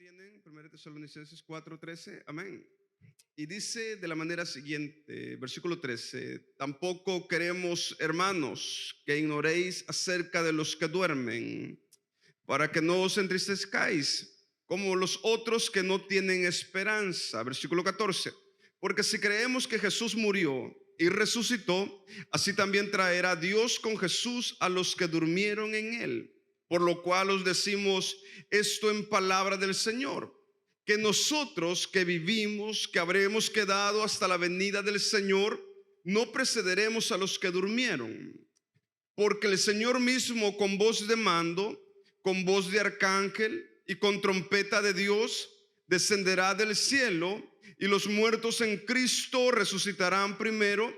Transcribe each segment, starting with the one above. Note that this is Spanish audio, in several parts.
tienen 1 Tesalonicenses 4:13, amén. Y dice de la manera siguiente, versículo 13: tampoco queremos, hermanos, que ignoréis acerca de los que duermen, para que no os entristezcáis como los otros que no tienen esperanza. Versículo 14: porque si creemos que Jesús murió y resucitó, así también traerá Dios con Jesús a los que durmieron en él. Por lo cual os decimos esto en palabra del Señor, que nosotros que vivimos, que habremos quedado hasta la venida del Señor, no precederemos a los que durmieron. Porque el Señor mismo, con voz de mando, con voz de arcángel y con trompeta de Dios, descenderá del cielo, y los muertos en Cristo resucitarán primero.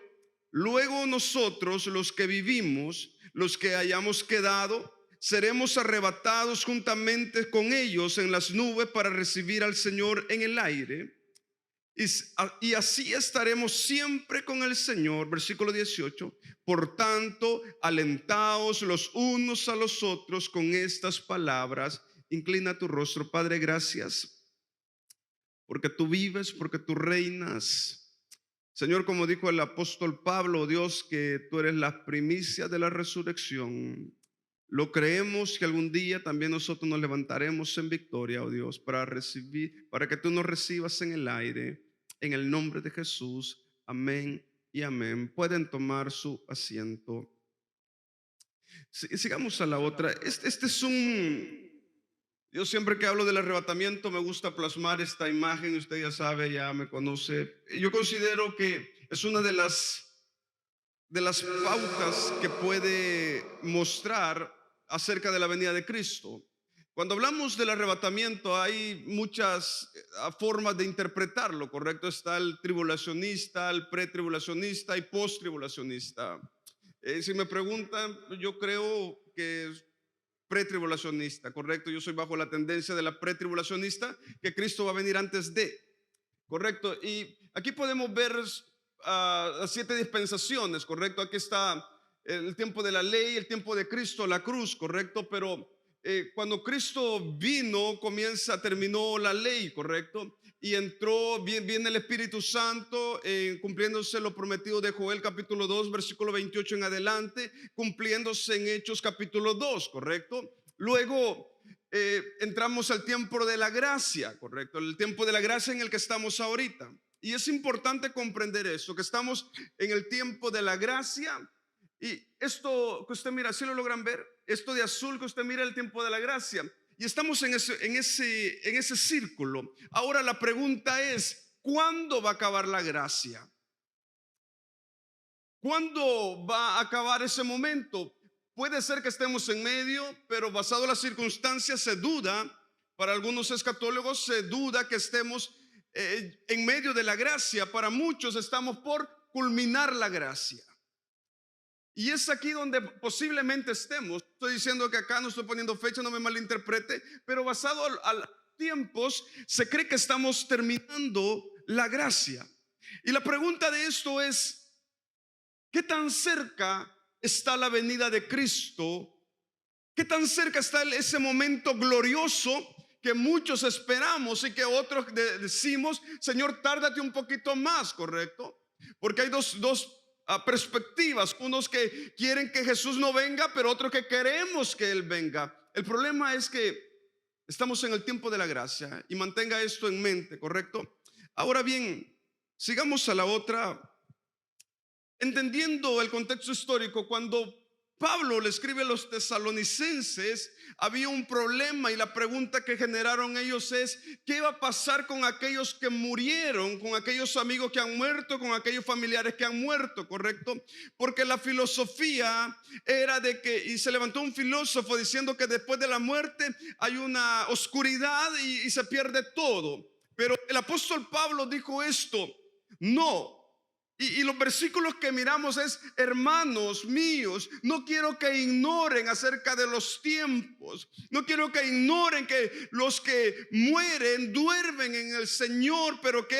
Luego nosotros, los que vivimos, los que hayamos quedado, seremos arrebatados juntamente con ellos en las nubes para recibir al Señor en el aire. Y así estaremos siempre con el Señor. Versículo 18: por tanto, alentaos los unos a los otros con estas palabras. Inclina tu rostro. Padre, gracias porque tú vives, porque tú reinas. Señor, como dijo el apóstol Pablo, Dios, que tú eres la primicia de la resurrección. Lo creemos que algún día también nosotros nos levantaremos en victoria, oh Dios, para recibir, para que tú nos recibas en el aire, en el nombre de Jesús. Amén y amén. Pueden tomar su asiento. Sigamos a la otra. Yo siempre que hablo del arrebatamiento me gusta plasmar esta imagen. Usted ya sabe, ya me conoce. Yo considero que es una de las pautas que puede mostrar acerca de la venida de Cristo. Cuando hablamos del arrebatamiento hay muchas formas de interpretarlo, ¿correcto? Está el tribulacionista, el pretribulacionista y posttribulacionista. Si me preguntan, yo creo que es pretribulacionista, ¿correcto? Yo soy bajo la tendencia de la pretribulacionista, que Cristo va a venir antes de, ¿correcto? Y aquí podemos ver las 7 dispensaciones, ¿correcto? Aquí está el tiempo de la ley, el tiempo de Cristo, la cruz, ¿correcto? Pero cuando Cristo vino, terminó la ley, ¿correcto? Y entró, viene el Espíritu Santo, cumpliéndose lo prometido de Joel capítulo 2, versículo 28 en adelante, cumpliéndose en Hechos capítulo 2, ¿correcto? Luego entramos al tiempo de la gracia, ¿correcto? El tiempo de la gracia en el que estamos ahorita. Y es importante comprender eso, que estamos en el tiempo de la gracia. Y esto que usted mira, ¿sí lo logran ver? Esto de azul que usted mira, el tiempo de la gracia. Y estamos en ese círculo. Ahora la pregunta es, ¿cuándo va a acabar la gracia? ¿Cuándo va a acabar ese momento? Puede ser que estemos en medio, pero basado en las circunstancias se duda. Para algunos escatólogos se duda que estemos en medio de la gracia. Para muchos estamos por culminar la gracia. Y es aquí donde posiblemente estemos. Estoy diciendo que acá no estoy poniendo fecha, no me malinterprete, pero basado a los tiempos se cree que estamos terminando la gracia. Y la pregunta de esto es, ¿qué tan cerca está la venida de Cristo? ¿Qué tan cerca está ese momento glorioso que muchos esperamos y que otros decimos, Señor, tárdate un poquito más, ¿correcto? Porque hay dos perspectivas, unos que quieren que Jesús no venga, pero otros que queremos que Él venga. El problema es que estamos en el tiempo de la gracia, y mantenga esto en mente, ¿correcto? Ahora bien, sigamos a la otra. Entendiendo el contexto histórico, cuando Pablo le escribe a los tesalonicenses, había un problema, y la pregunta que generaron ellos es, ¿qué va a pasar con aquellos que murieron, con aquellos amigos que han muerto, con aquellos familiares que han muerto, correcto? Porque la filosofía era de que, y se levantó un filósofo diciendo que después de la muerte hay una oscuridad y se pierde todo. Pero el apóstol Pablo dijo esto: no, Y los versículos que miramos es: hermanos míos, no quiero que ignoren acerca de los tiempos. No quiero que ignoren que los que mueren duermen en el Señor, pero que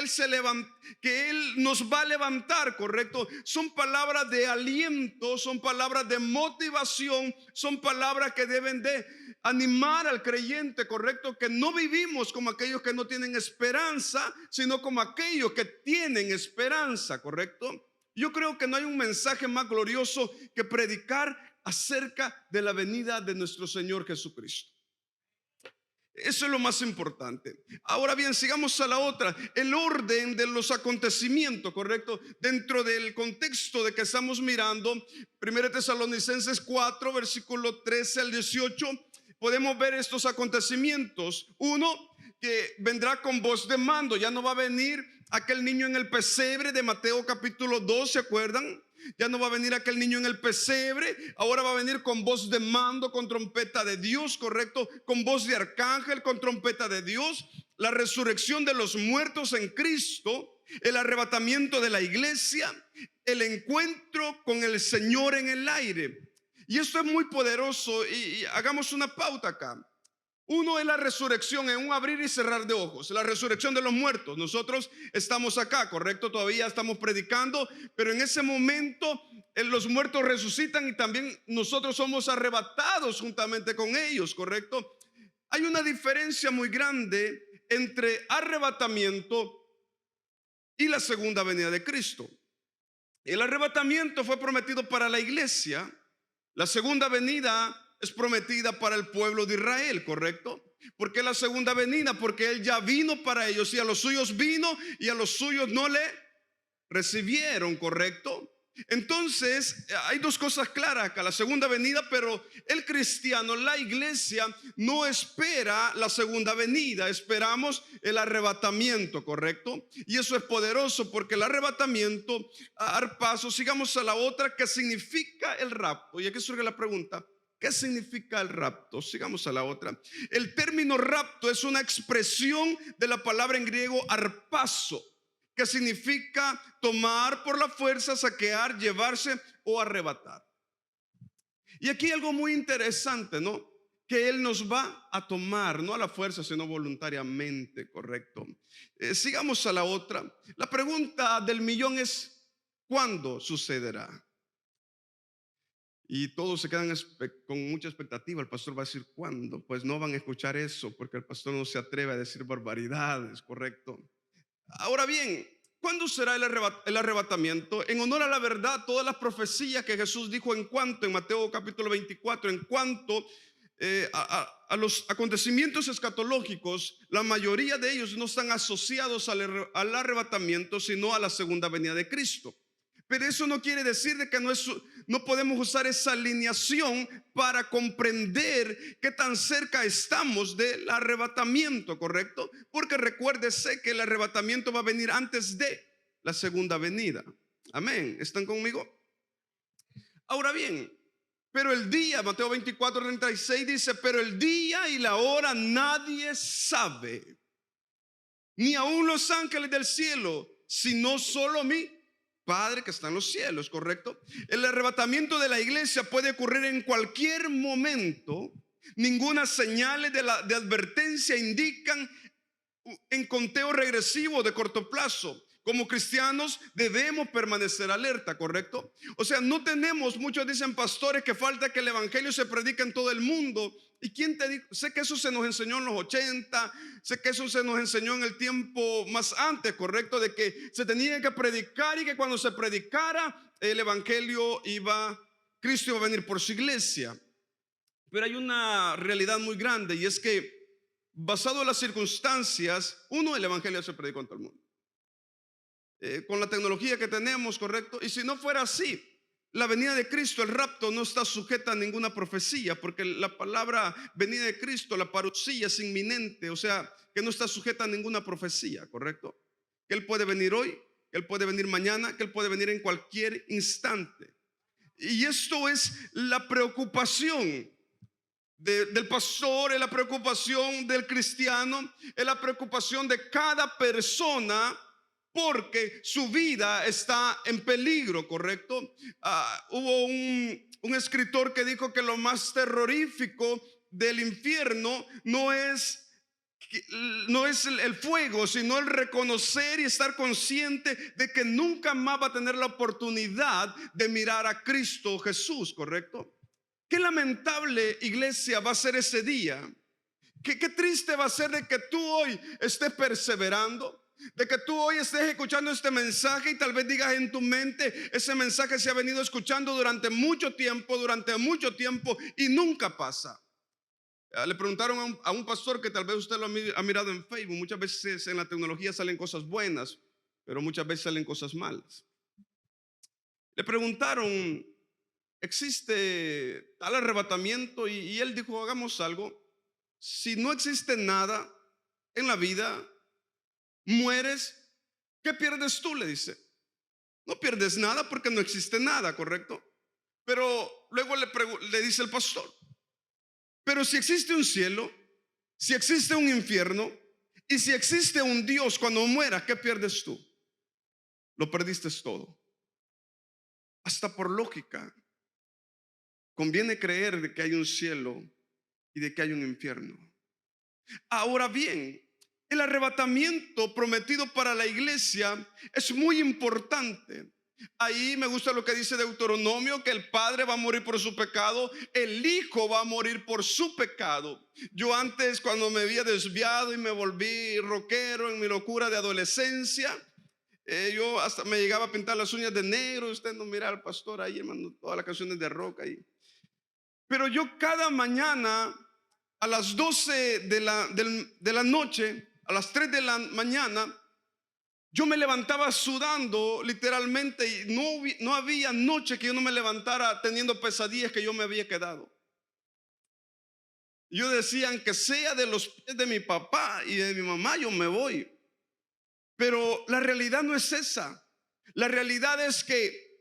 que Él nos va a levantar, ¿correcto? Son palabras de aliento, son palabras de motivación, son palabras que deben de animar al creyente, ¿correcto? Que no vivimos como aquellos que no tienen esperanza, sino como aquellos que tienen esperanza, ¿correcto? Yo creo que no hay un mensaje más glorioso que predicar acerca de la venida de nuestro Señor Jesucristo. Eso es lo más importante. Ahora bien, sigamos a la otra. El orden de los acontecimientos, ¿correcto? Dentro del contexto de que estamos mirando, 1 Tesalonicenses 4, versículo 13 al 18, podemos ver estos acontecimientos. Uno, que vendrá con voz de mando. Ya no va a venir aquel niño en el pesebre de Mateo capítulo 2, ¿se acuerdan? Ya no va a venir aquel niño en el pesebre. Ahora va a venir con voz de mando, con trompeta de Dios, ¿correcto? Con voz de arcángel, con trompeta de Dios. La resurrección de los muertos en Cristo, el arrebatamiento de la iglesia, el encuentro con el Señor en el aire. Y esto es muy poderoso, y hagamos una pauta acá. Uno es la resurrección, en un abrir y cerrar de ojos, la resurrección de los muertos. Nosotros estamos acá, ¿correcto? Todavía estamos predicando, pero en ese momento los muertos resucitan y también nosotros somos arrebatados juntamente con ellos, ¿correcto? Hay una diferencia muy grande entre arrebatamiento y la segunda venida de Cristo. El arrebatamiento fue prometido para la iglesia. La segunda venida es prometida para el pueblo de Israel, ¿correcto? ¿Por qué la segunda venida? Porque Él ya vino para ellos, y a los suyos vino y a los suyos no le recibieron, ¿correcto? Entonces hay dos cosas claras acá: la segunda venida, pero el cristiano, la iglesia, no espera la segunda venida, esperamos el arrebatamiento, ¿correcto? Y eso es poderoso, porque el arrebatamiento, a dar paso, sigamos a la otra, que significa el rapto. Y aquí surge la pregunta: ¿qué significa el rapto? Sigamos a la otra. El término rapto es una expresión de la palabra en griego arpazo, que significa tomar por la fuerza, saquear, llevarse o arrebatar. Y aquí algo muy interesante, ¿no? Que Él nos va a tomar, no a la fuerza, sino voluntariamente, ¿correcto? Sigamos a la otra. La pregunta del millón es: ¿cuándo sucederá? Y todos se quedan con mucha expectativa. El pastor va a decir: ¿cuándo? Pues no van a escuchar eso, porque el pastor no se atreve a decir barbaridades, ¿correcto? Ahora bien, ¿cuándo será el arrebatamiento? En honor a la verdad, todas las profecías que Jesús dijo en Mateo capítulo 24, en cuanto a los acontecimientos escatológicos, la mayoría de ellos no están asociados al arrebatamiento, sino a la segunda venida de Cristo. Pero eso no quiere decir de que no podemos usar esa alineación para comprender qué tan cerca estamos del arrebatamiento, ¿correcto? Porque recuérdese que el arrebatamiento va a venir antes de la segunda venida. Amén. ¿Están conmigo? Ahora bien, pero el día, Mateo 24, 36 dice: pero el día y la hora nadie sabe, ni aun los ángeles del cielo, sino solo mi Padre que está en los cielos, ¿correcto? El arrebatamiento de la iglesia puede ocurrir en cualquier momento. Ninguna señal de advertencia indican en conteo regresivo de corto plazo. Como cristianos debemos permanecer alerta, ¿correcto? O sea, no tenemos, muchos dicen pastores, que falta que el evangelio se predique en todo el mundo. ¿Y quién te dijo? Sé que eso se nos enseñó en los 80, sé que eso se nos enseñó en el tiempo más antes, ¿correcto? De que se tenía que predicar, y que cuando se predicara el evangelio Cristo iba a venir por su iglesia. Pero hay una realidad muy grande, y es que, basado en las circunstancias, el evangelio se predicó en todo el mundo. Con la tecnología que tenemos, ¿correcto? Y si no fuera así, la venida de Cristo, el rapto, no está sujeta a ninguna profecía, porque la palabra venida de Cristo, la parucía, es inminente, o sea, que no está sujeta a ninguna profecía, ¿correcto? Que Él puede venir hoy, que Él puede venir mañana, que Él puede venir en cualquier instante. Y esto es la preocupación del pastor, es la preocupación del cristiano, es la preocupación de cada persona, porque su vida está en peligro, ¿correcto? Hubo un escritor que dijo que lo más terrorífico del infierno no es el fuego, sino el reconocer y estar consciente de que nunca más va a tener la oportunidad de mirar a Cristo Jesús, ¿correcto? Qué lamentable, iglesia, va a ser ese día. Qué triste va a ser de que tú hoy estés perseverando, de que tú hoy estés escuchando este mensaje y tal vez digas en tu mente: ese mensaje se ha venido escuchando durante mucho tiempo y nunca pasa. Le preguntaron a un pastor que tal vez usted lo ha mirado en Facebook. Muchas veces en la tecnología salen cosas buenas, pero muchas veces salen cosas malas. Le preguntaron: ¿existe tal arrebatamiento? Y él dijo: hagamos algo. Si no existe nada en la vida, mueres, ¿qué pierdes tú? Le dice. No pierdes nada porque no existe nada, ¿correcto? Pero luego le dice el pastor: pero si existe un cielo, si existe un infierno y si existe un Dios, cuando mueras, ¿qué pierdes tú? Lo perdiste todo. Hasta por lógica, conviene creer de que hay un cielo y de que hay un infierno. Ahora bien, el arrebatamiento prometido para la iglesia es muy importante. Ahí me gusta lo que dice Deuteronomio, que el padre va a morir por su pecado, el hijo va a morir por su pecado. Yo antes, cuando me había desviado y me volví rockero en mi locura de adolescencia, yo hasta me llegaba a pintar las uñas de negro. Usted no mira al pastor ahí, hermano, todas las canciones de rock ahí. Pero yo cada mañana a las 12 de la noche, a las 3 de la mañana, yo me levantaba sudando literalmente, y no había noche que yo no me levantara teniendo pesadillas que yo me había quedado. Yo decía: aunque sea de los pies de mi papá y de mi mamá, yo me voy. Pero la realidad no es esa. La realidad es que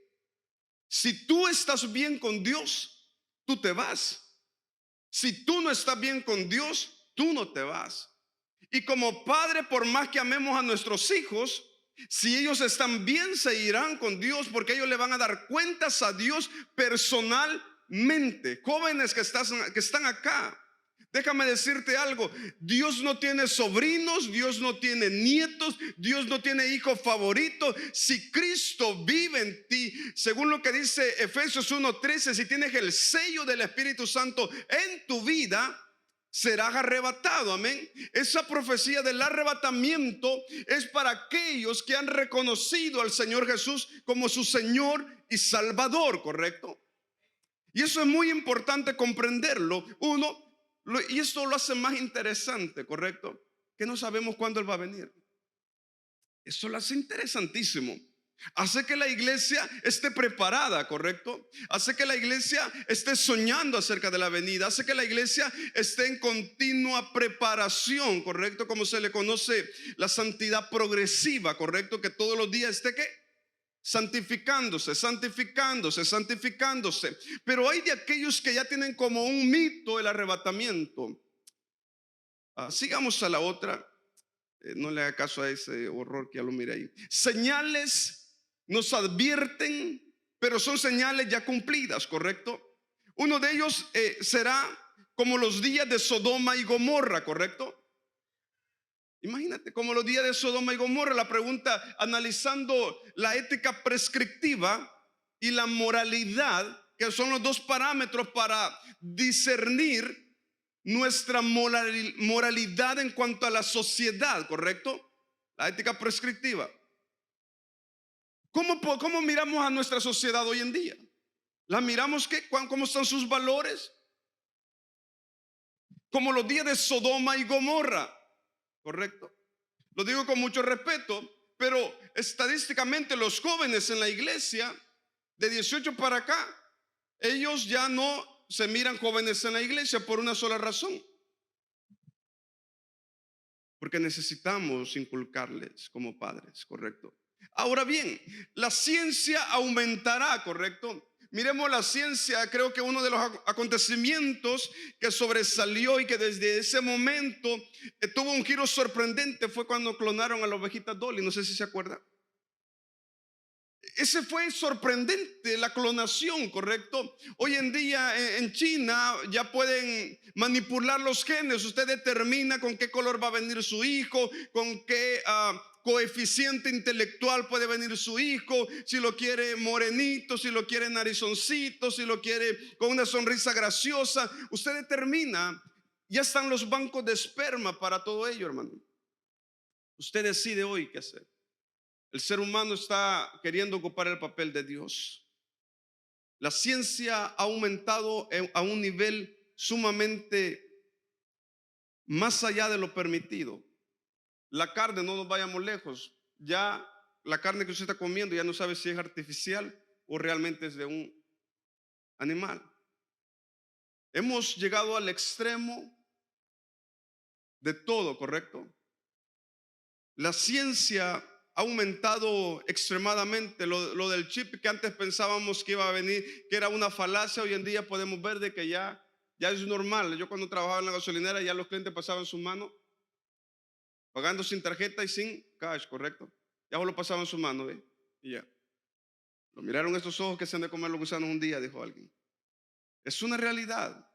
si tú estás bien con Dios, tú te vas. Si tú no estás bien con Dios, tú no te vas. Y como padre, por más que amemos a nuestros hijos, si ellos están bien, se irán con Dios, porque ellos le van a dar cuentas a Dios personalmente. Jóvenes que están acá, déjame decirte algo: Dios no tiene sobrinos, Dios no tiene nietos, Dios no tiene hijos favoritos. Si Cristo vive en ti, según lo que dice Efesios 1:13, si tienes el sello del Espíritu Santo en tu vida, serás arrebatado. Amén. Esa profecía del arrebatamiento es para aquellos que han reconocido al Señor Jesús como su Señor y Salvador, ¿correcto? Y eso es muy importante comprenderlo. Y esto lo hace más interesante, ¿correcto? Que no sabemos cuándo Él va a venir. Eso lo hace interesantísimo. Hace que la iglesia esté preparada, ¿correcto? Hace que la iglesia esté soñando acerca de la venida. Hace que la iglesia esté en continua preparación, ¿correcto? Como se le conoce la santidad progresiva, ¿correcto? Que todos los días esté, ¿qué? Santificándose. Pero hay de aquellos que ya tienen como un mito el arrebatamiento. Sigamos a la otra. No le haga caso a ese horror que ya lo mire ahí. Señales nos advierten, pero son señales ya cumplidas, ¿correcto? Uno de ellos será como los días de Sodoma y Gomorra, ¿correcto? Imagínate, como los días de Sodoma y Gomorra. La pregunta, analizando la ética prescriptiva y la moralidad, que son los dos parámetros para discernir nuestra moralidad en cuanto a la sociedad, ¿correcto? La ética prescriptiva. ¿Cómo miramos a nuestra sociedad hoy en día? ¿La miramos qué? ¿Cómo están sus valores? Como los días de Sodoma y Gomorra, ¿correcto? Lo digo con mucho respeto, pero estadísticamente los jóvenes en la iglesia de 18 para acá, ellos ya no se miran jóvenes en la iglesia por una sola razón: porque necesitamos inculcarles como padres, ¿correcto? Ahora bien, la ciencia aumentará, ¿correcto? Miremos la ciencia. Creo que uno de los acontecimientos que sobresalió y que desde ese momento tuvo un giro sorprendente fue cuando clonaron a la ovejita Dolly. No sé si se acuerda. Ese fue sorprendente, la clonación, ¿correcto? Hoy en día en China ya pueden manipular los genes. Usted determina con qué color va a venir su hijo, con qué coeficiente intelectual puede venir su hijo, si lo quiere morenito, si lo quiere narizoncito, si lo quiere con una sonrisa graciosa. Usted determina. Ya están los bancos de esperma para todo ello, hermano. Usted decide hoy qué hacer. El ser humano está queriendo ocupar el papel de Dios. La ciencia ha aumentado a un nivel sumamente más allá de lo permitido. La carne, no nos vayamos lejos. Ya la carne que usted está comiendo ya no sabe si es artificial o realmente es de un animal. Hemos llegado al extremo de todo, ¿correcto? La ciencia ha aumentado extremadamente. Lo del chip que antes pensábamos que iba a venir, que era una falacia, hoy en día podemos ver de que ya es normal. Yo cuando trabajaba en la gasolinera, ya los clientes pasaban su mano pagando sin tarjeta y sin cash, ¿correcto? Ya lo pasaban su mano, ¿ve? Y ya. Lo miraron estos ojos que se han de comer los gusanos un día, dijo alguien. Es una realidad.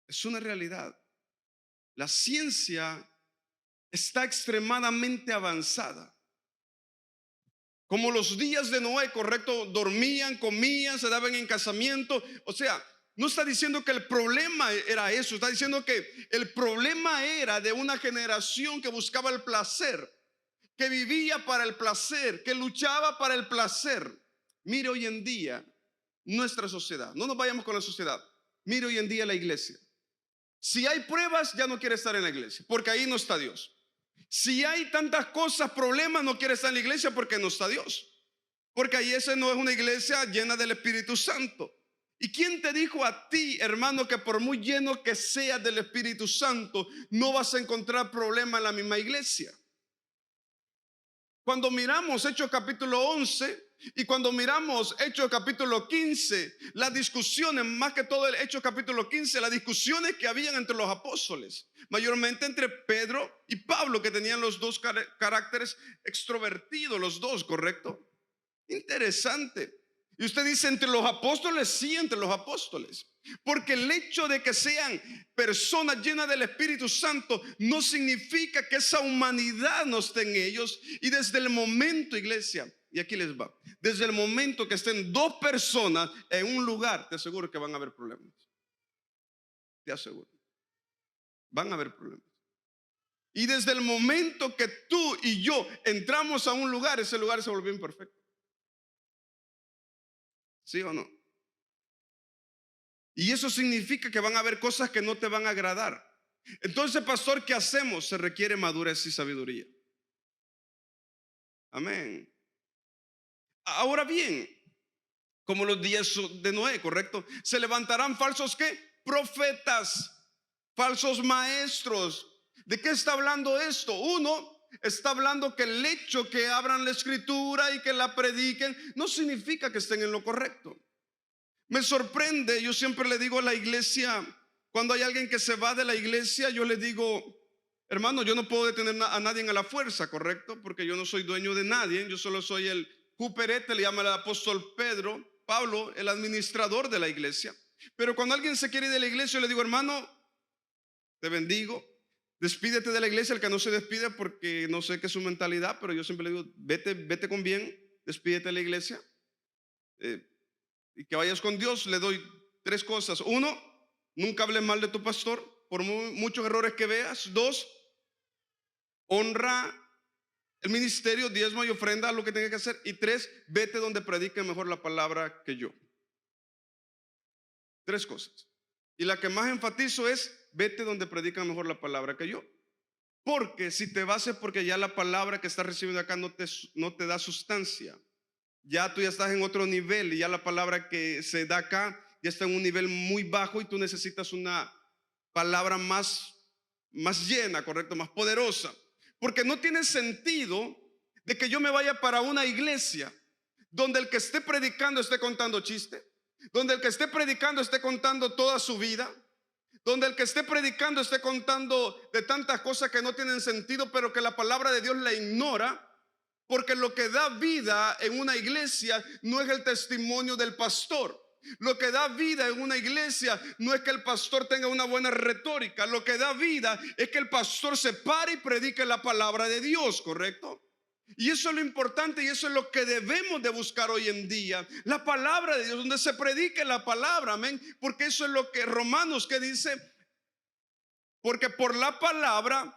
Es una realidad. La ciencia está extremadamente avanzada. Como los días de Noé, correcto, dormían, comían, se daban en casamiento. O sea, no está diciendo que el problema era eso, está diciendo que el problema era de una generación que buscaba el placer, que vivía para el placer, que luchaba para el placer. Mire hoy en día nuestra sociedad, no nos vayamos con la sociedad. Mire hoy en día la iglesia. Si hay pruebas, ya no quiere estar en la iglesia, porque ahí no está Dios. Si hay tantas cosas, problemas, no quiere estar en la iglesia porque no está Dios. Porque ahí esa no es una iglesia llena del Espíritu Santo. ¿Y quién te dijo a ti, hermano, que por muy lleno que seas del Espíritu Santo, no vas a encontrar problema en la misma iglesia? Cuando miramos Hechos capítulo 11 y cuando miramos Hechos capítulo 15, las discusiones, más que todo el Hechos capítulo 15, las discusiones que habían entre los apóstoles, mayormente entre Pedro y Pablo, que tenían los dos caracteres extrovertidos, los dos, ¿correcto? Interesante. Y usted dice entre los apóstoles, sí, entre los apóstoles. Porque el hecho de que sean personas llenas del Espíritu Santo no significa que esa humanidad no esté en ellos. Y desde el momento, iglesia, y aquí les va, desde el momento que estén dos personas en un lugar, te aseguro que van a haber problemas. Te aseguro. Van a haber problemas. Y desde el momento que tú y yo entramos a un lugar, ese lugar se volvió imperfecto. ¿Sí o no? Y eso significa que van a haber cosas que no te van a agradar. Entonces, pastor, ¿qué hacemos? Se requiere madurez y sabiduría. Amén. Ahora bien, como los días de Noé, ¿correcto? Se levantarán falsos, ¿qué? Profetas, falsos maestros. ¿De qué está hablando esto? Uno, está hablando que el hecho que abran la escritura y que la prediquen no significa que estén en lo correcto. Me sorprende, yo siempre le digo a la iglesia, cuando hay alguien que se va de la iglesia, yo le digo, hermano, yo no puedo detener a nadie a la fuerza, ¿correcto? Porque yo no soy dueño de nadie, yo solo soy el juperete, le llama el apóstol Pablo, el administrador de la iglesia. Pero cuando alguien se quiere ir de la iglesia, yo le digo, hermano, te bendigo, despídete de la iglesia. El que no se despide, porque no sé qué es su mentalidad, pero yo siempre le digo, vete con bien, despídete de la iglesia. Y que vayas con Dios. Le doy 3 cosas. 1, nunca hables mal de tu pastor por muchos errores que veas. 2, honra el ministerio, diezmo y ofrenda, lo que tenga que hacer. Y 3, vete donde predique mejor la palabra que yo. 3 cosas. Y la que más enfatizo es, vete donde predica mejor la palabra que yo. Porque si te vas es porque ya la palabra que estás recibiendo acá no te da sustancia. Ya tú ya estás en otro nivel y ya la palabra que se da acá ya está en un nivel muy bajo y tú necesitas una palabra más llena, ¿correcto? Más poderosa. Porque no tiene sentido de que yo me vaya para una iglesia donde el que esté predicando esté contando chiste, donde el que esté predicando esté contando toda su vida, donde el que esté predicando esté contando de tantas cosas que no tienen sentido, pero que la palabra de Dios la ignora. Porque lo que da vida en una iglesia no es el testimonio del pastor. Lo que da vida en una iglesia no es que el pastor tenga una buena retórica. Lo que da vida es que el pastor se pare y predique la palabra de Dios, ¿correcto? Y eso es lo importante y eso es lo que debemos de buscar hoy en día. La palabra de Dios, donde se predique la palabra, amén. Porque eso es lo que Romanos que dice, porque por la palabra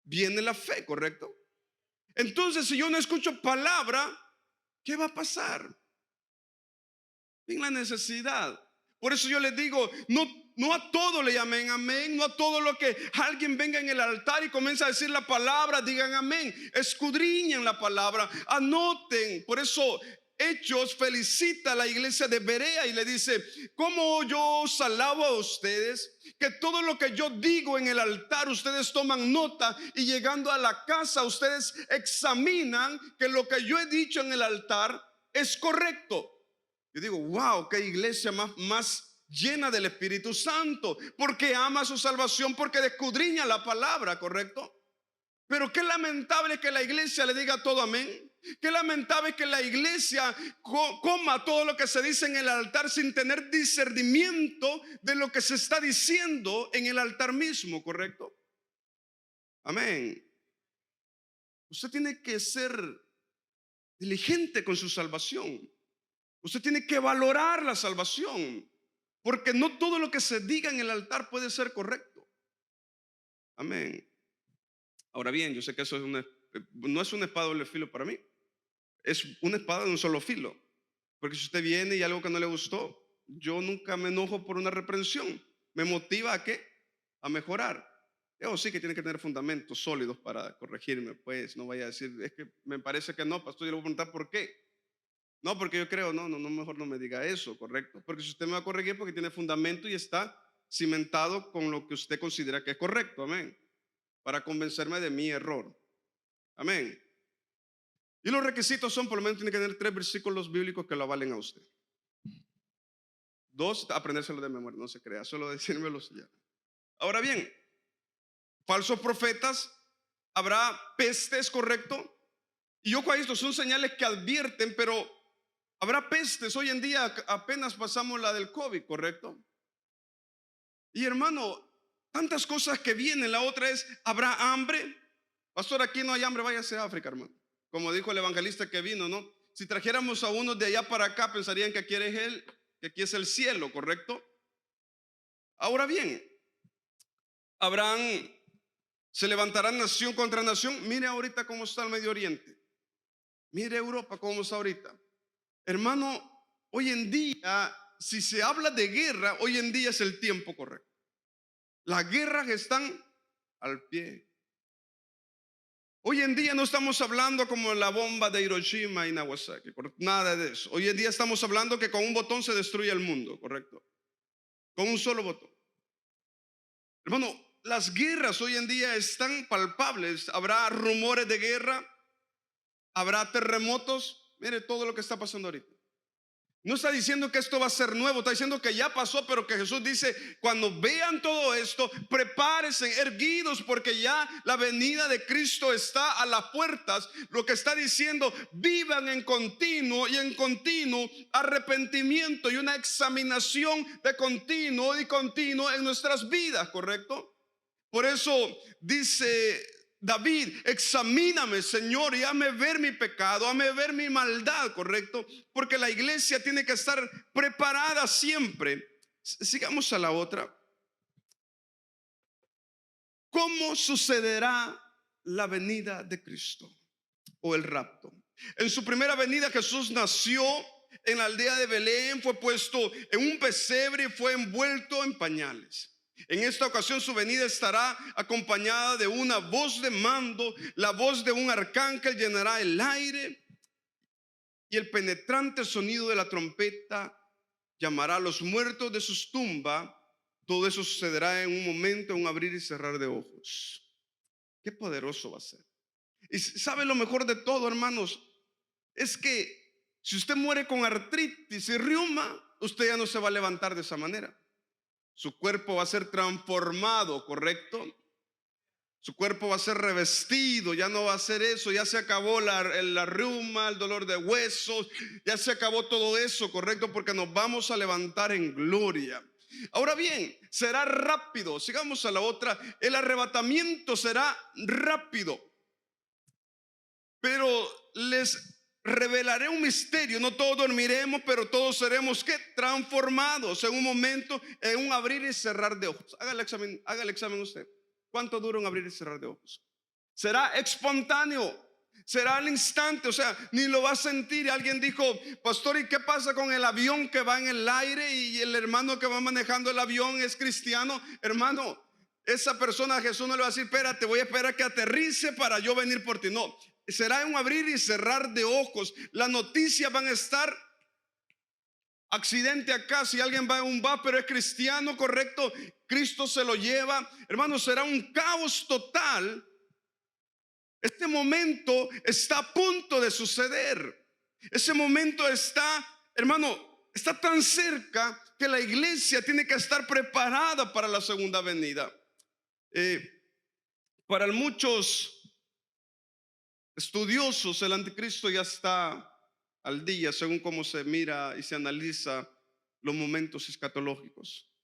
viene la fe, ¿correcto? Entonces, si yo no escucho palabra, ¿qué va a pasar? En la necesidad. Por eso yo les digo, no a todo le llamen amén, no a todo lo que alguien venga en el altar y comienza a decir la palabra, digan amén. Escudriñen la palabra, anoten. Por eso Hechos felicita a la iglesia de Berea y le dice, ¿cómo yo os alabo a ustedes? Que todo lo que yo digo en el altar ustedes toman nota y llegando a la casa ustedes examinan que lo que yo he dicho en el altar es correcto. Yo digo, wow, qué iglesia más llena del Espíritu Santo, porque ama su salvación, porque escudriña la palabra, ¿correcto? Pero qué lamentable que la iglesia le diga todo amén. Qué lamentable que la iglesia coma todo lo que se dice en el altar sin tener discernimiento de lo que se está diciendo en el altar mismo, ¿correcto? Amén. Usted tiene que ser diligente con su salvación. Usted tiene que valorar la salvación, porque no todo lo que se diga en el altar puede ser correcto. Amén. Ahora bien, yo sé que eso no es una espada de doble filo para mí. Es una espada de un solo filo. Porque si usted viene y algo que no le gustó, yo nunca me enojo por una reprensión. Me motiva a ¿qué? A mejorar. Yo sí que tiene que tener fundamentos sólidos para corregirme. Pues no vaya a decir, es que me parece que no, pastor, yo le voy a preguntar por qué. No, porque yo creo, no, mejor no me diga eso, ¿correcto? Porque si usted me va a corregir porque tiene fundamento y está cimentado con lo que usted considera que es correcto, amén. Para convencerme de mi error. Amén. Y los requisitos son, por lo menos tiene que tener 3 versículos bíblicos que lo avalen a usted. 2, aprendérselo de memoria, no se crea, solo decírmelos ya. Ahora bien, falsos profetas, habrá pestes, ¿correcto? Y yo con esto son señales que advierten, pero habrá pestes. Hoy en día apenas pasamos la del COVID, ¿correcto? Y hermano, tantas cosas que vienen. La otra es, habrá hambre. Pastor, aquí no hay hambre, váyase a África, hermano. Como dijo el evangelista que vino, ¿no? Si trajéramos a unos de allá para acá, pensarían que aquí que aquí es el cielo, ¿correcto? Ahora bien, se levantarán nación contra nación. Mire ahorita cómo está el Medio Oriente. Mire Europa cómo está ahorita. Hermano, hoy en día, si se habla de guerra, hoy en día es el tiempo correcto. Las guerras están al pie. Hoy en día no estamos hablando como la bomba de Hiroshima y Nagasaki, nada de eso. Hoy en día estamos hablando que con un botón se destruye el mundo, ¿correcto? Con un solo botón. Hermano, las guerras hoy en día están palpables. Habrá rumores de guerra, habrá terremotos. Mire todo lo que está pasando ahorita. No está diciendo que esto va a ser nuevo, está diciendo que ya pasó, pero que Jesús dice, cuando vean todo esto, prepárense, erguidos, porque ya la venida de Cristo está a las puertas. Lo que está diciendo, vivan en continuo arrepentimiento y una examinación de continuo en nuestras vidas, ¿correcto? Por eso dice David, examíname, Señor, y hazme ver mi pecado, hazme ver mi maldad, ¿correcto? Porque la iglesia tiene que estar preparada siempre. Sigamos a la otra. ¿Cómo sucederá la venida de Cristo o el rapto? En su primera venida Jesús nació en la aldea de Belén, fue puesto en un pesebre y fue envuelto en pañales. En esta ocasión su venida estará acompañada de una voz de mando, la voz de un arcángel llenará el aire y el penetrante sonido de la trompeta llamará a los muertos de sus tumbas. Todo eso sucederá en un momento, en un abrir y cerrar de ojos. Qué poderoso va a ser. Y sabe lo mejor de todo, hermanos, es que Si usted muere con artritis y reuma, usted ya no se va a levantar de esa manera. Su cuerpo va a ser transformado, ¿correcto? Su cuerpo va a ser revestido, ya no va a ser eso, ya se acabó la reuma, el dolor de huesos, ya se acabó todo eso, ¿correcto? Porque nos vamos a levantar en gloria. Ahora bien, será rápido. Sigamos a la otra. El arrebatamiento será rápido. Pero les revelaré un misterio. No todos dormiremos, pero todos seremos ¿qué? Transformados en un momento, en un abrir y cerrar de ojos. Haga el examen usted. ¿Cuánto dura un abrir y cerrar de ojos? Será espontáneo. Será al instante, o sea, ni lo va a sentir. Alguien dijo, pastor, ¿y qué pasa con el avión que va en el aire y el hermano que va manejando el avión es cristiano? Hermano, esa persona a Jesús no le va a decir, espérate, voy a esperar que aterrice para yo venir por ti. No, será un abrir y cerrar de ojos. Las noticias van a estar, accidente acá, si alguien va en un bar pero es cristiano, correcto, Cristo se lo lleva. Hermano, será un caos total. Este momento está a punto de suceder. Ese momento está, hermano, está tan cerca que la iglesia tiene que estar preparada para la segunda venida. Para muchos estudiosos, el anticristo ya está al día, según cómo se mira y se analiza los momentos escatológicos.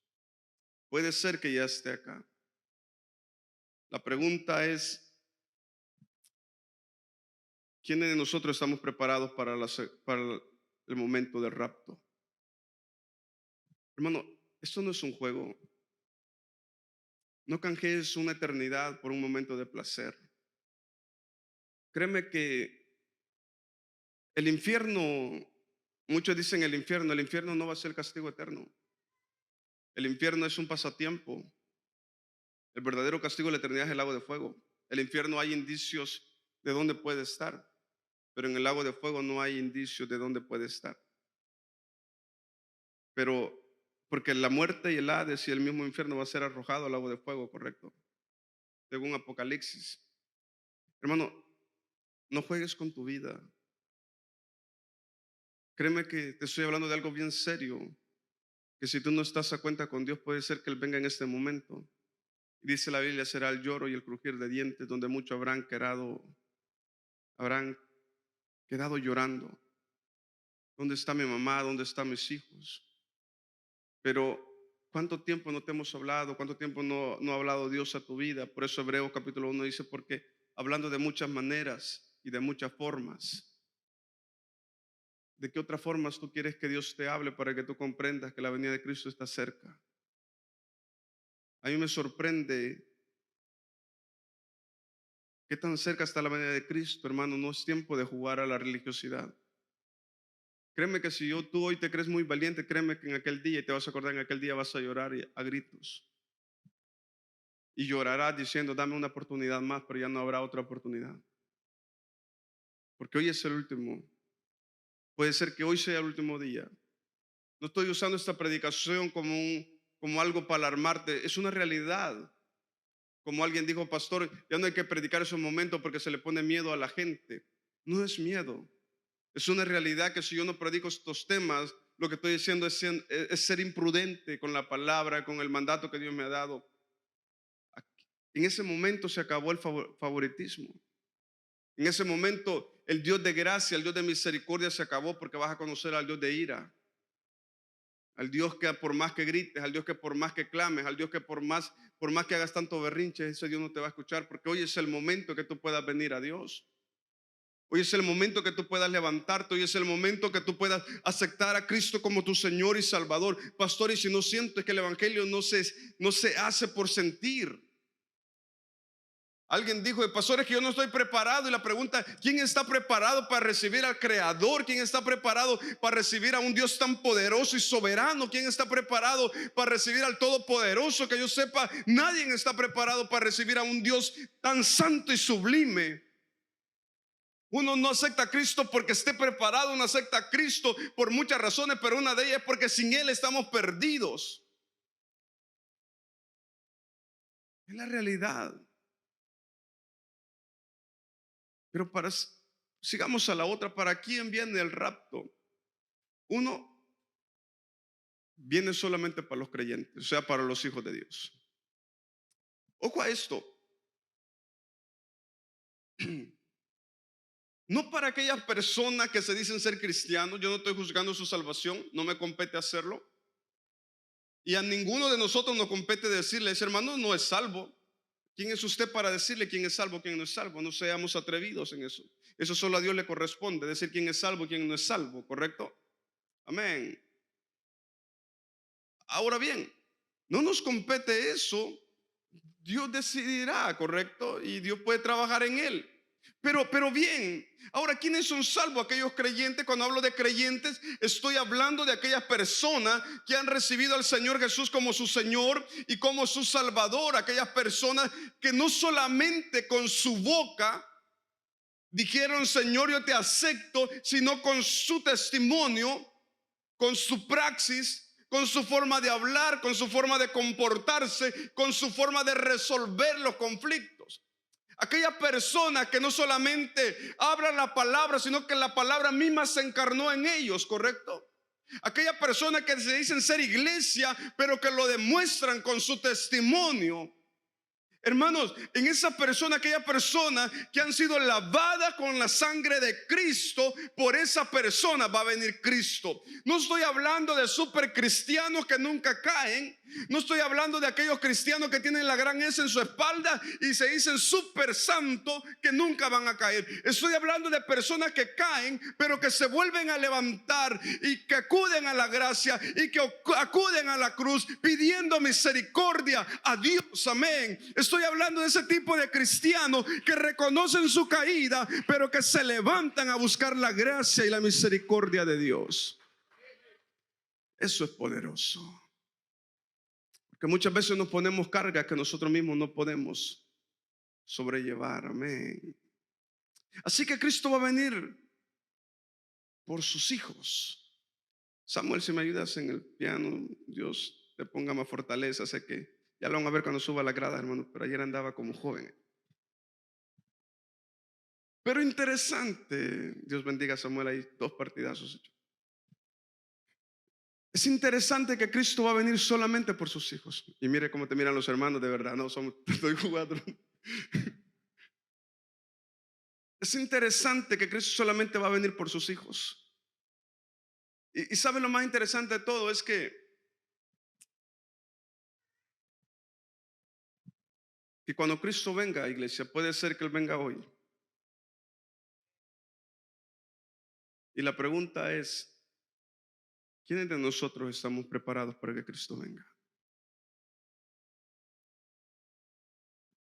Puede ser que ya esté acá. La pregunta es, ¿quiénes de nosotros estamos preparados para el momento del rapto? Hermano, esto no es un juego. No canjees una eternidad por un momento de placer. Créeme que el infierno, muchos dicen el infierno no va a ser castigo eterno. El infierno es un pasatiempo. El verdadero castigo de la eternidad es el lago de fuego. El infierno hay indicios de dónde puede estar, pero en el lago de fuego no hay indicios de dónde puede estar. Pero porque la muerte y el Hades y el mismo infierno va a ser arrojado al lago de fuego, correcto, según Apocalipsis. Hermano, no juegues con tu vida. Créeme que te estoy hablando de algo bien serio, que si tú no estás a cuenta con Dios, puede ser que Él venga en este momento. Dice la Biblia, será el lloro y el crujir de dientes, donde muchos habrán quedado llorando. ¿Dónde está mi mamá? ¿Dónde están mis hijos? Pero ¿cuánto tiempo no te hemos hablado? ¿Cuánto tiempo no ha hablado Dios a tu vida? Por eso Hebreos capítulo 1 dice, porque hablando de muchas maneras y de muchas formas. ¿De qué otras formas tú quieres que Dios te hable para que tú comprendas que la venida de Cristo está cerca? A mí me sorprende qué tan cerca está la venida de Cristo, hermano. No es tiempo de jugar a la religiosidad. Créeme que si tú hoy te crees muy valiente, créeme que en aquel día, y te vas a acordar, en aquel día vas a llorar a gritos. Y llorarás diciendo, dame una oportunidad más, pero ya no habrá otra oportunidad. Porque hoy es el último. Puede ser que hoy sea el último día. No estoy usando esta predicación como algo para alarmarte. Es una realidad. Como alguien dijo, pastor, ya no hay que predicar esos momentos porque se le pone miedo a la gente. No es miedo. Es una realidad que si yo no predico estos temas, lo que estoy diciendo es ser imprudente con la palabra, con el mandato que Dios me ha dado. En ese momento se acabó el favoritismo. En ese momento el Dios de gracia, el Dios de misericordia se acabó, porque vas a conocer al Dios de ira. Al Dios que por más que grites, al Dios que por más que clames, al Dios que por más que hagas tanto berrinche, ese Dios no te va a escuchar, porque hoy es el momento que tú puedas venir a Dios. Hoy es el momento que tú puedas levantarte. Hoy es el momento que tú puedas aceptar a Cristo como tu Señor y Salvador. Pastor, y si no sientes que el evangelio no se hace por sentir. Alguien dijo, pastor, es que yo no estoy preparado. Y la pregunta, ¿quién está preparado para recibir al Creador? ¿Quién está preparado para recibir a un Dios tan poderoso y soberano? ¿Quién está preparado para recibir al Todopoderoso? Que yo sepa, nadie está preparado para recibir a un Dios tan santo y sublime. Uno no acepta a Cristo porque esté preparado, uno acepta a Cristo por muchas razones, pero una de ellas es porque sin Él estamos perdidos. Es la realidad. Pero sigamos a la otra. ¿Para quién viene el rapto? Uno, viene solamente para los creyentes, o sea, para los hijos de Dios. Ojo a esto. No para aquellas personas que se dicen ser cristianos. Yo no estoy juzgando su salvación, no me compete hacerlo. Y a ninguno de nosotros nos compete decirle: ese hermano no es salvo. ¿Quién es usted para decirle quién es salvo, quién no es salvo? No seamos atrevidos en eso. Eso solo a Dios le corresponde, decir quién es salvo, quién no es salvo, ¿correcto? Amén. Ahora bien, no nos compete eso. Dios decidirá, ¿correcto? Y Dios puede trabajar en él. Pero bien, ahora, ¿quiénes son salvos? Aquellos creyentes. Cuando hablo de creyentes, estoy hablando de aquellas personas que han recibido al Señor Jesús como su Señor y como su Salvador. Aquellas personas que no solamente con su boca dijeron: Señor, yo te acepto, sino con su testimonio, con su praxis, con su forma de hablar, con su forma de comportarse, con su forma de resolver los conflictos. Aquella persona que no solamente habla la palabra, sino que la palabra misma se encarnó en ellos, ¿correcto? Aquella persona que se dicen ser iglesia, pero que lo demuestran con su testimonio. Hermanos, en esa persona, aquella persona que han sido lavadas con la sangre de Cristo, por esa persona va a venir Cristo. No estoy hablando de super cristianos que nunca caen. No estoy hablando de aquellos cristianos que tienen la gran S en su espalda y se dicen súper santos que nunca van a caer. Estoy hablando de personas que caen, pero que se vuelven a levantar y que acuden a la gracia y que acuden a la cruz pidiendo misericordia a Dios. Amén. Estoy hablando de ese tipo de cristianos que reconocen su caída, pero que se levantan a buscar la gracia y la misericordia de Dios. Eso es poderoso. Que muchas veces nos ponemos cargas que nosotros mismos no podemos sobrellevar. Amén. Así que Cristo va a venir por sus hijos. Samuel, si me ayudas en el piano, Dios te ponga más fortaleza. Sé que ya lo van a ver cuando suba la grada, hermano, pero ayer andaba como joven. Pero interesante, Dios bendiga a Samuel, hay 2 partidazos hechos. Es interesante que Cristo va a venir solamente por sus hijos. Y mire cómo te miran los hermanos, de verdad, no somos, estoy jugando. Es interesante que Cristo solamente va a venir por sus hijos. Y sabe lo más interesante de todo es que cuando Cristo venga, iglesia, puede ser que Él venga hoy. Y la pregunta es: ¿quiénes de nosotros estamos preparados para que Cristo venga?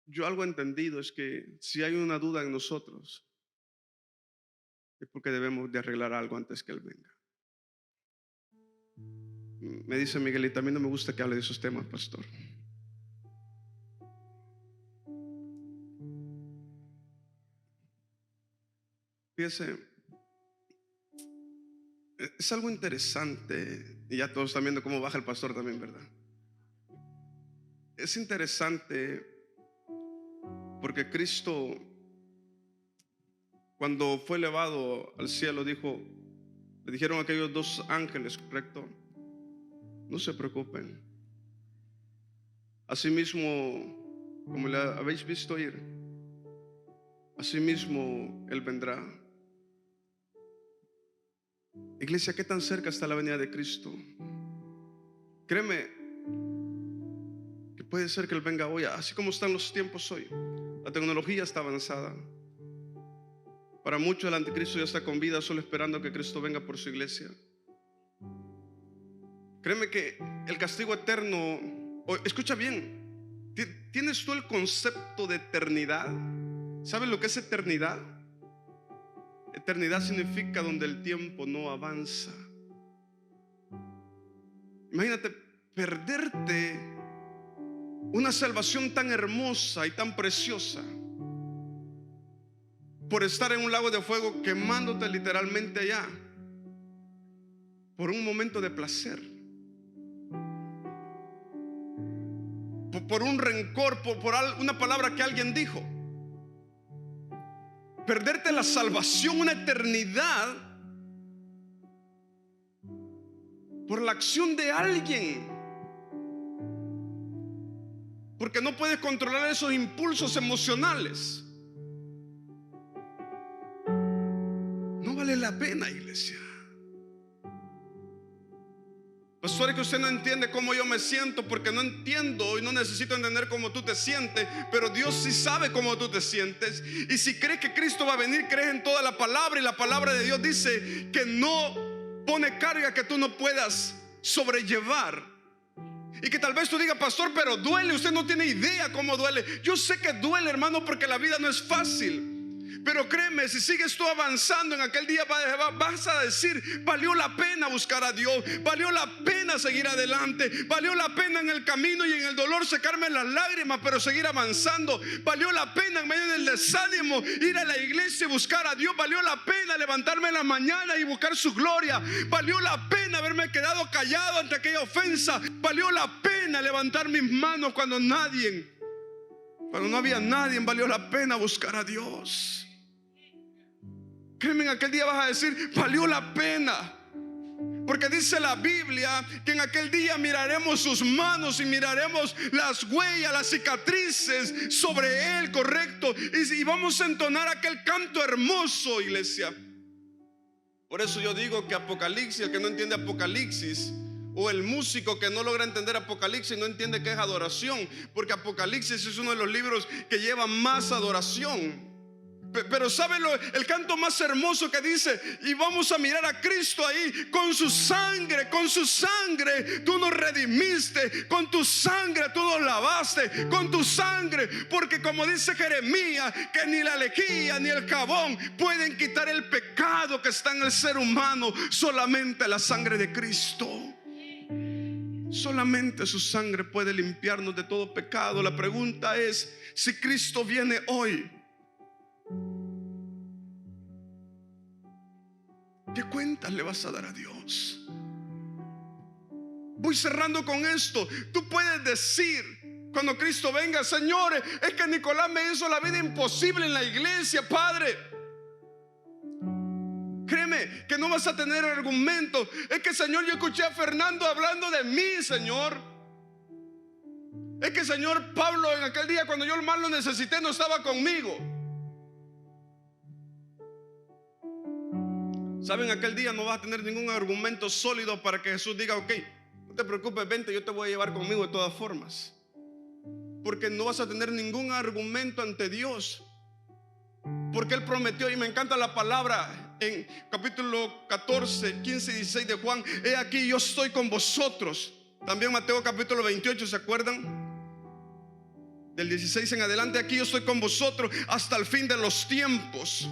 Yo algo he entendido es que si hay una duda en nosotros, es porque debemos de arreglar algo antes que Él venga. Me dice Miguelita: a mí no me gusta que hable de esos temas, pastor. Fíjese, es algo interesante. Y ya todos están viendo cómo baja el pastor también, ¿verdad? Es interesante porque Cristo, cuando fue elevado al cielo, le dijeron a aquellos 2 ángeles, ¿correcto? No se preocupen. Asimismo, como le habéis visto ir, asimismo Él vendrá. Iglesia, ¿qué tan cerca está la venida de Cristo? Créeme que puede ser que Él venga hoy, así como están los tiempos hoy. La tecnología está avanzada. Para muchos el anticristo ya está con vida, solo esperando que Cristo venga por su iglesia. Créeme que el castigo eterno, escucha bien, ¿tienes tú el concepto de eternidad? ¿Sabes lo que es eternidad? Eternidad significa donde el tiempo no avanza. Imagínate perderte una salvación tan hermosa y tan preciosa por estar en un lago de fuego quemándote literalmente allá por un momento de placer, por un rencor, por una palabra que alguien dijo. perderte la salvación, una eternidad, por la acción de alguien, porque no puedes controlar esos impulsos emocionales. No vale la pena, iglesia. Pastor, es que usted no entiende cómo yo me siento, porque no entiendo y no necesito entender cómo tú te sientes, pero Dios sí sabe cómo tú te sientes. Y si crees que Cristo va a venir, crees en toda la palabra, y la palabra de Dios dice que no pone carga que tú no puedas sobrellevar. Y que tal vez tú digas, pastor, pero duele, usted no tiene idea cómo duele. Yo sé que duele, hermano, porque la vida no es fácil. Pero créeme, si sigues tú avanzando, en aquel día vas a decir, valió la pena buscar a Dios, valió la pena seguir adelante, valió la pena en el camino y en el dolor secarme las lágrimas, pero seguir avanzando. Valió la pena en medio del desánimo ir a la iglesia y buscar a Dios. Valió la pena levantarme en la mañana y buscar su gloria. Valió la pena haberme quedado callado ante aquella ofensa. Valió la pena levantar mis manos cuando no había nadie. Valió la pena buscar a Dios. Créeme, en aquel día vas a decir, valió la pena. Porque dice la Biblia que en aquel día miraremos sus manos y miraremos las huellas, las cicatrices sobre él, correcto. Y vamos a entonar aquel canto hermoso, iglesia. Por eso yo digo que Apocalipsis, el que no entiende Apocalipsis, o el músico que no logra entender Apocalipsis, no entiende qué es adoración, porque Apocalipsis es uno de los libros que lleva más adoración. Pero ¿sabe el canto más hermoso que dice? Y vamos a mirar a Cristo ahí. Con su sangre tú nos redimiste, con tu sangre tú nos lavaste, con tu sangre. Porque como dice Jeremías, que ni la lejía ni el jabón pueden quitar el pecado que está en el ser humano. Solamente la sangre de Cristo. Solamente su sangre puede limpiarnos de todo pecado. La pregunta es, si Cristo viene hoy, ¿qué cuentas le vas a dar a Dios? Voy cerrando con esto. Tú puedes decir cuando Cristo venga, señores, es que Nicolás me hizo la vida imposible en la iglesia, padre. Créeme que no vas a tener argumento. Es que, Señor, yo escuché a Fernando hablando de mí, Señor. Es que, Señor, Pablo en aquel día cuando yo más lo necesité no estaba conmigo. ¿Saben? Aquel día no vas a tener ningún argumento sólido para que Jesús diga, ok, no te preocupes, vente, yo te voy a llevar conmigo de todas formas. Porque no vas a tener ningún argumento ante Dios. Porque Él prometió, y me encanta la palabra en capítulo 14, 15 y 16 de Juan: he aquí, yo estoy con vosotros. También Mateo capítulo 28, ¿se acuerdan? Del 16 en adelante: aquí yo estoy con vosotros hasta el fin de los tiempos.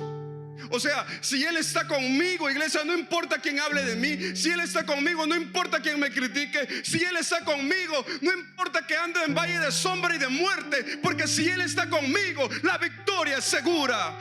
O sea, si Él está conmigo, iglesia, no importa quién hable de mí. Si Él está conmigo, no importa quién me critique. Si Él está conmigo, no importa que ande en valle de sombra y de muerte, porque si Él está conmigo, la victoria es segura.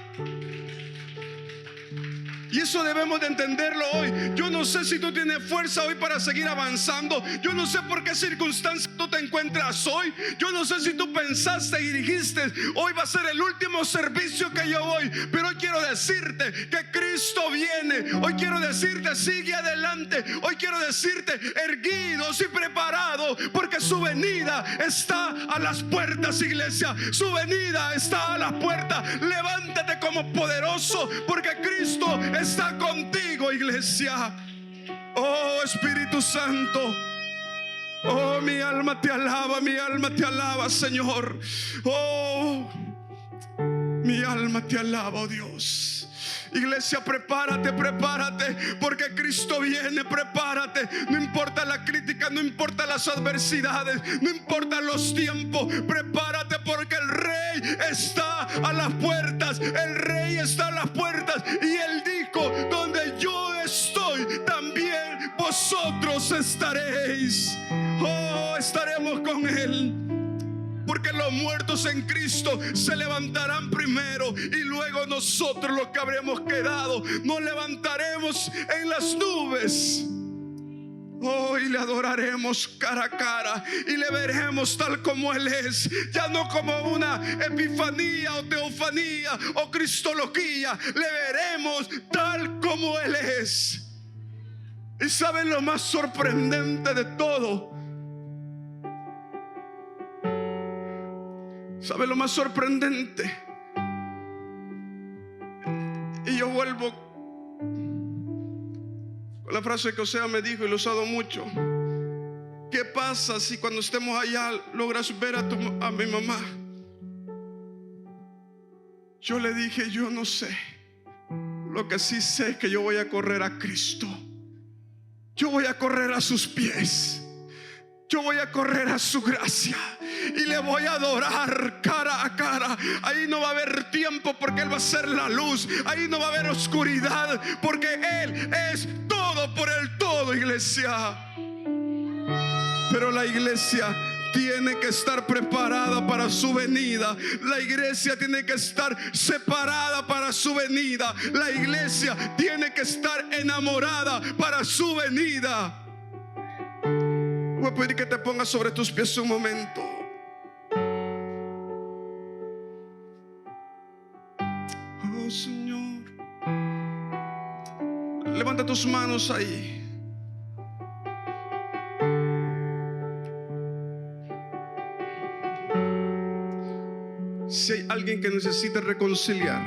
Y eso debemos de entenderlo hoy. Yo no sé si tú tienes fuerza hoy para seguir avanzando. Yo no sé por qué circunstancia tú te encuentras hoy. Yo no sé si tú pensaste y dijiste, hoy va a ser el último servicio que yo voy. Pero hoy quiero decirte que Cristo viene. Hoy quiero decirte, sigue adelante. Hoy quiero decirte, erguidos y preparados, porque su venida está a las puertas, iglesia. Su venida está a las puertas. Levántate como poderoso, porque Cristo está contigo, iglesia. Oh, Espíritu Santo. Oh, mi alma te alaba, Señor. Oh, mi alma te alaba, oh Dios. Iglesia, prepárate, porque Cristo viene. Prepárate. No importa la crítica, no importa las adversidades, no importa los tiempos. Prepárate, porque el Rey está a las puertas. El Rey está a las puertas. Y Él dijo, donde yo estoy, también vosotros estaréis. Oh, estaremos con Él. Porque los muertos en Cristo se levantarán primero, y luego nosotros, los que habremos quedado, nos levantaremos en las nubes. Hoy le adoraremos cara a cara y le veremos tal como Él es, ya no como una epifanía o teofanía o cristología. Le veremos tal como Él es. Y saben lo más sorprendente de todo. ¿Saben lo más sorprendente? Y yo vuelvo con la frase que Osea me dijo y lo he usado mucho. ¿Qué pasa si cuando estemos allá logras ver a mi mamá? Yo le dije, yo no sé. Lo que sí sé es que yo voy a correr a Cristo. Yo voy a correr a sus pies. Yo voy a correr a su gracia y le voy a adorar cara a cara. Ahí no va a haber tiempo porque Él va a ser la luz. Ahí no va a haber oscuridad porque Él es todo por el todo, iglesia. Pero la iglesia tiene que estar preparada para su venida. La iglesia tiene que estar separada para su venida. La iglesia tiene que estar enamorada para su venida. Voy a pedir que te pongas sobre tus pies un momento. Oh Señor, levanta tus manos ahí. Si hay alguien que necesita reconciliar,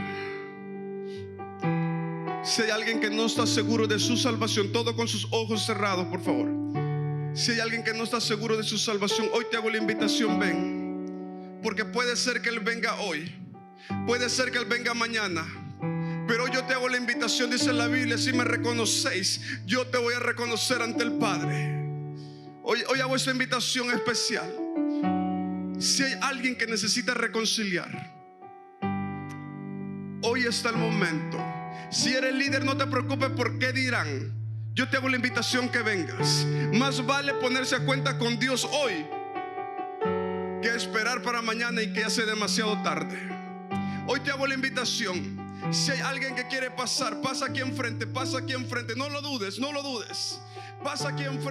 si hay alguien que no está seguro de su salvación, todo con sus ojos cerrados, por favor. Si hay alguien que no está seguro de su salvación, hoy te hago la invitación, ven. Porque puede ser que Él venga hoy, puede ser que Él venga mañana, pero yo te hago la invitación, dice la Biblia, si me reconocéis, yo te voy a reconocer ante el Padre. Hoy hago esta invitación especial. Si hay alguien que necesita reconciliar, hoy está el momento. Si eres líder, no te preocupes por qué dirán. Yo te hago la invitación que vengas. Más vale ponerse a cuenta con Dios hoy que esperar para mañana y que ya sea demasiado tarde. Hoy te hago la invitación. Si hay alguien que quiere pasar, pasa aquí enfrente, pasa aquí enfrente. No lo dudes, no lo dudes. Pasa aquí enfrente.